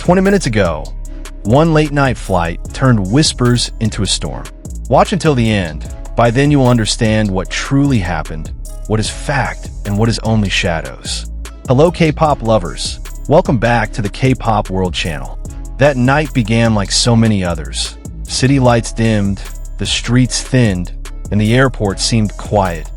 20 minutes ago, one late-night flight turned whispers into a storm. Watch until the end. By then you will understand what truly happened, what is fact, and what is only shadows. Hello K-pop lovers. Welcome back to the K-pop World Channel. That night began like so many others. City lights dimmed, the streets thinned, and the airport seemed quiet.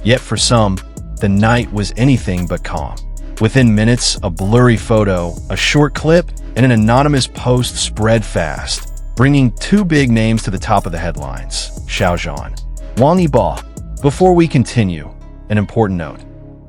Yet for some, the night was anything but calm. Within minutes, a blurry photo, a short clip, and an anonymous post spread fast, bringing two big names to the top of the headlines: Xiao Zhan Wang Yibo. Before we continue, an important note.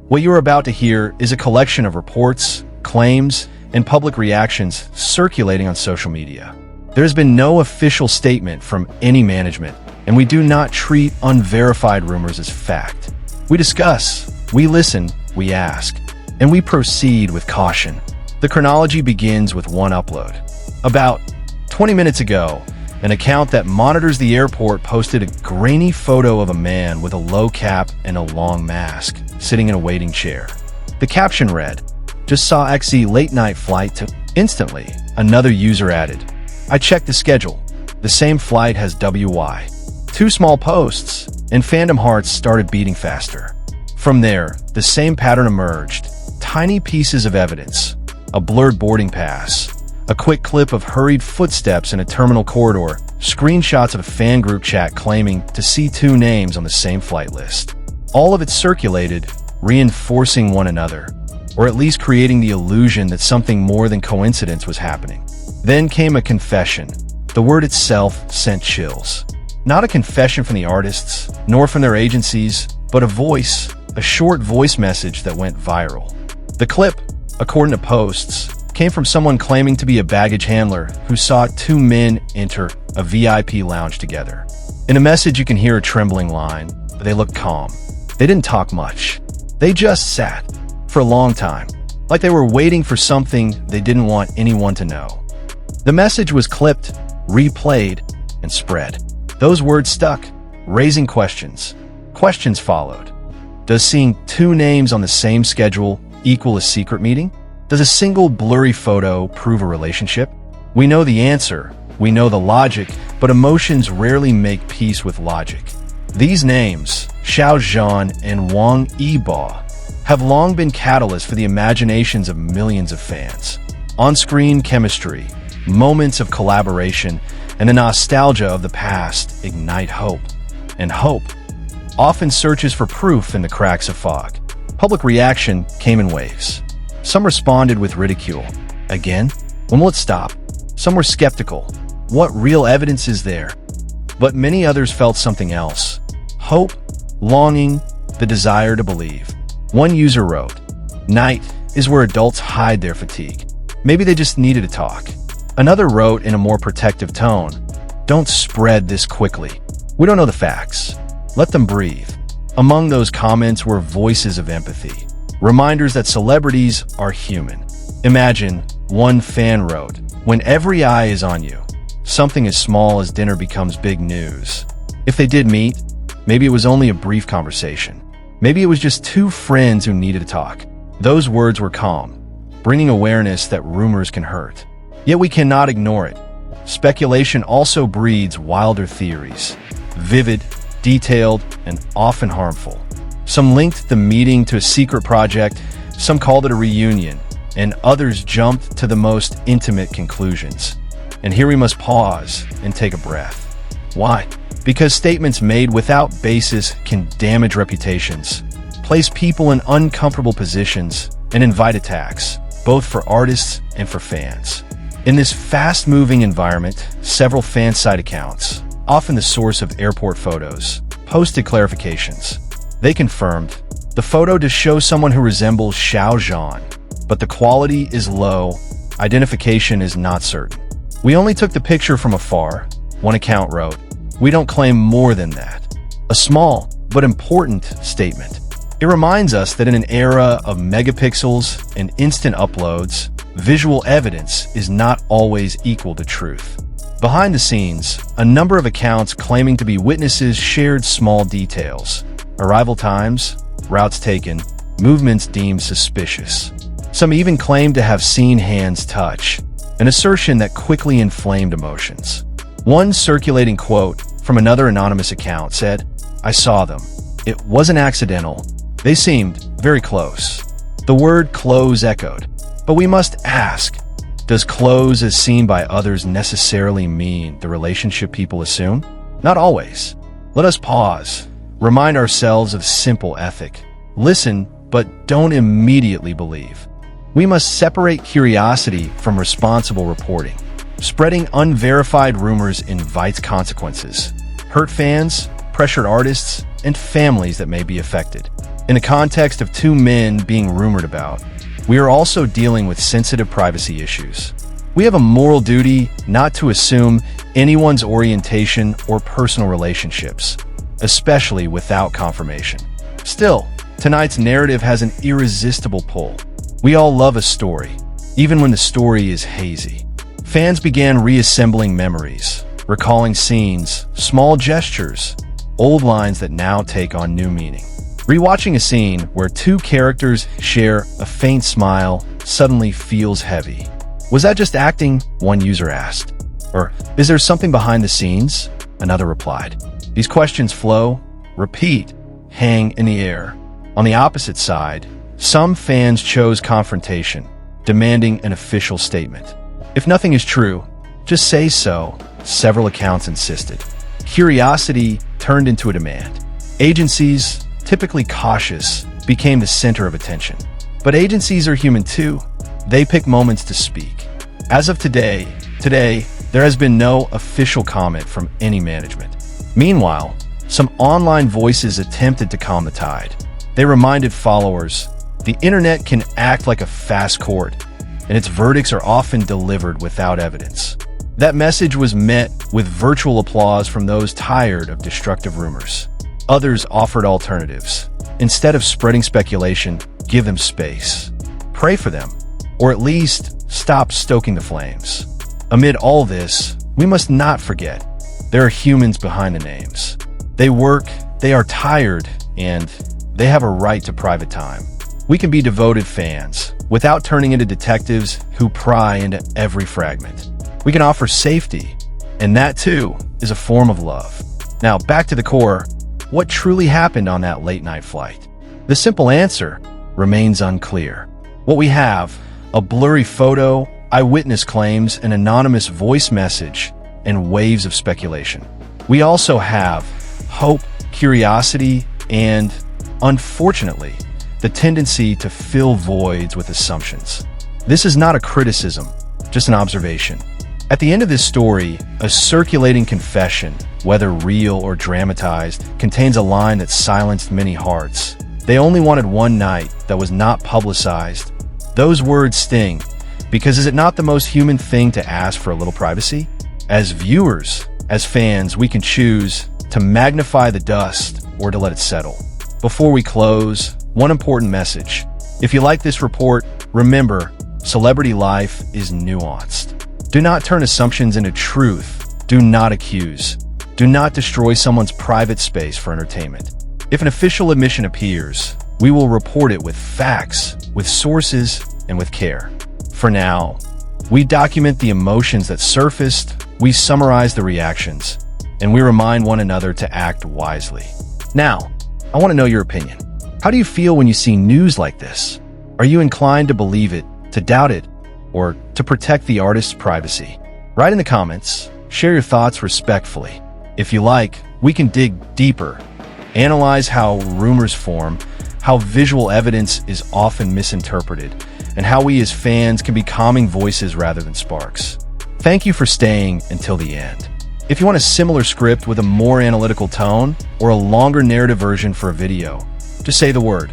What you're about to hear is a collection of reports, claims, and public reactions circulating on social media. There has been no official statement from any management, and we do not treat unverified rumors as fact. We discuss, we listen, we ask, and we proceed with caution. The chronology begins with one upload. About 20 minutes ago, an account that monitors the airport posted a grainy photo of a man with a low cap and a long mask, sitting in a waiting chair. The caption read, "Just saw XZ late night flight to..." Instantly, another user added, "I checked the schedule. The same flight has WY." Two small posts, and fandom hearts started beating faster. From there, the same pattern emerged. Tiny pieces of evidence, a blurred boarding pass, a quick clip of hurried footsteps in a terminal corridor, screenshots of a fan group chat claiming to see two names on the same flight list. All of it circulated, reinforcing one another, or at least creating the illusion that something more than coincidence was happening. Then came a confession. The word itself sent chills. Not a confession from the artists, nor from their agencies, but a short voice message that went viral. The clip, according to posts, came from someone claiming to be a baggage handler who saw two men enter a VIP lounge together. In a message you can hear a trembling line, but they looked calm. They didn't talk much. They just sat, for a long time, like they were waiting for something they didn't want anyone to know. The message was clipped, replayed, and spread. Those words stuck, raising questions. Questions followed. Does seeing two names on the same schedule equal a secret meeting? Does a single blurry photo prove a relationship? We know the answer, we know the logic, but emotions rarely make peace with logic. These names, Xiao Zhan and Wang Yibo, have long been catalysts for the imaginations of millions of fans. On-screen chemistry, moments of collaboration, and the nostalgia of the past ignite hope. And hope often searches for proof in the cracks of fog. Public reaction came in waves. Some responded with ridicule. Again? When will it stop? Some were skeptical. What real evidence is there? But many others felt something else. Hope, longing, the desire to believe. One user wrote, "Night is where adults hide their fatigue. Maybe they just needed to talk." Another wrote in a more protective tone, "Don't spread this quickly. We don't know the facts. Let them breathe." Among those comments were voices of empathy, reminders that celebrities are human. Imagine, one fan wrote, "When every eye is on you, something as small as dinner becomes big news." If they did meet, maybe it was only a brief conversation. Maybe it was just two friends who needed to talk. Those words were calm, bringing awareness that rumors can hurt. Yet we cannot ignore it. Speculation also breeds wilder theories, vivid, detailed, and often harmful. Some linked the meeting to a secret project, some called it a reunion, and others jumped to the most intimate conclusions. And here we must pause and take a breath. Why? Because statements made without basis can damage reputations, place people in uncomfortable positions, and invite attacks, both for artists and for fans. In this fast-moving environment, several fan site accounts, often the source of airport photos, posted clarifications. They confirmed, the photo does show someone who resembles Xiao Zhan, but the quality is low, identification is not certain. "We only took the picture from afar," one account wrote. "We don't claim more than that." A small, but important statement. It reminds us that in an era of megapixels and instant uploads, visual evidence is not always equal to truth. Behind the scenes, a number of accounts claiming to be witnesses shared small details. Arrival times, routes taken, movements deemed suspicious. Some even claimed to have seen hands touch. an assertion that quickly inflamed emotions. One circulating quote from another anonymous account said, "I saw them. It wasn't accidental. They seemed very close." The word close echoed. But we must ask, does close as seen by others necessarily mean the relationship people assume? Not always. Let us pause, remind ourselves of simple ethic. Listen, but don't immediately believe. We must separate curiosity from responsible reporting. Spreading unverified rumors invites consequences. Hurt fans, pressured artists, and families that may be affected. In the context of two men being rumored about, we are also dealing with sensitive privacy issues. We have a moral duty not to assume anyone's orientation or personal relationships, especially without confirmation. Still, tonight's narrative has an irresistible pull. We all love a story, even when the story is hazy. Fans began reassembling memories, recalling scenes, small gestures, old lines that now take on new meaning. Rewatching a scene where two characters share a faint smile suddenly feels heavy. Was that just acting? One user asked. Or is there something behind the scenes? Another replied. These questions flow, repeat, hang in the air. On the opposite side, some fans chose confrontation, demanding an official statement. If nothing is true, just say so, several accounts insisted. Curiosity turned into a demand. Agencies, typically cautious, became the center of attention. But agencies are human too. They pick moments to speak. As of today, there has been no official comment from any management. Meanwhile, some online voices attempted to calm the tide. They reminded followers, the internet can act like a fast court, and its verdicts are often delivered without evidence. That message was met with virtual applause from those tired of destructive rumors. Others offered alternatives. Instead of spreading speculation, give them space. Pray for them, or at least stop stoking the flames. Amid all this, we must not forget, there are humans behind the names. They work, they are tired, and they have a right to private time. We can be devoted fans, without turning into detectives who pry into every fragment. We can offer safety, and that too is a form of love. Now, back to the core. What truly happened on that late-night flight? The simple answer remains unclear. What we have, a blurry photo, eyewitness claims, an anonymous voice message, and waves of speculation. We also have hope, curiosity, and, unfortunately, the tendency to fill voids with assumptions. This is not a criticism, just an observation. At the end of this story, a circulating confession, whether real or dramatized, contains a line that silenced many hearts. They only wanted one night that was not publicized. Those words sting, because is it not the most human thing to ask for a little privacy? As viewers, as fans, we can choose to magnify the dust or to let it settle. Before we close, one important message. If you like this report, remember, celebrity life is nuanced. Do not turn assumptions into truth. Do not accuse. Do not destroy someone's private space for entertainment. If an official admission appears, we will report it with facts, with sources, and with care. For now, we document the emotions that surfaced, we summarize the reactions, and we remind one another to act wisely. Now, I want to know your opinion. How do you feel when you see news like this? Are you inclined to believe it, to doubt it, or to protect the artist's privacy? Write in the comments, share your thoughts respectfully. If you like, we can dig deeper, analyze how rumors form, how visual evidence is often misinterpreted, and how we as fans can be calming voices rather than sparks. Thank you for staying until the end. If you want a similar script with a more analytical tone or a longer narrative version for a video, just say the word.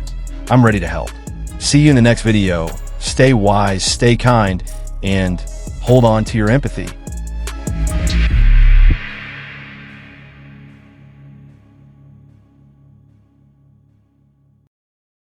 I'm ready to help. See you in the next video. Stay wise, stay kind, and hold on to your empathy.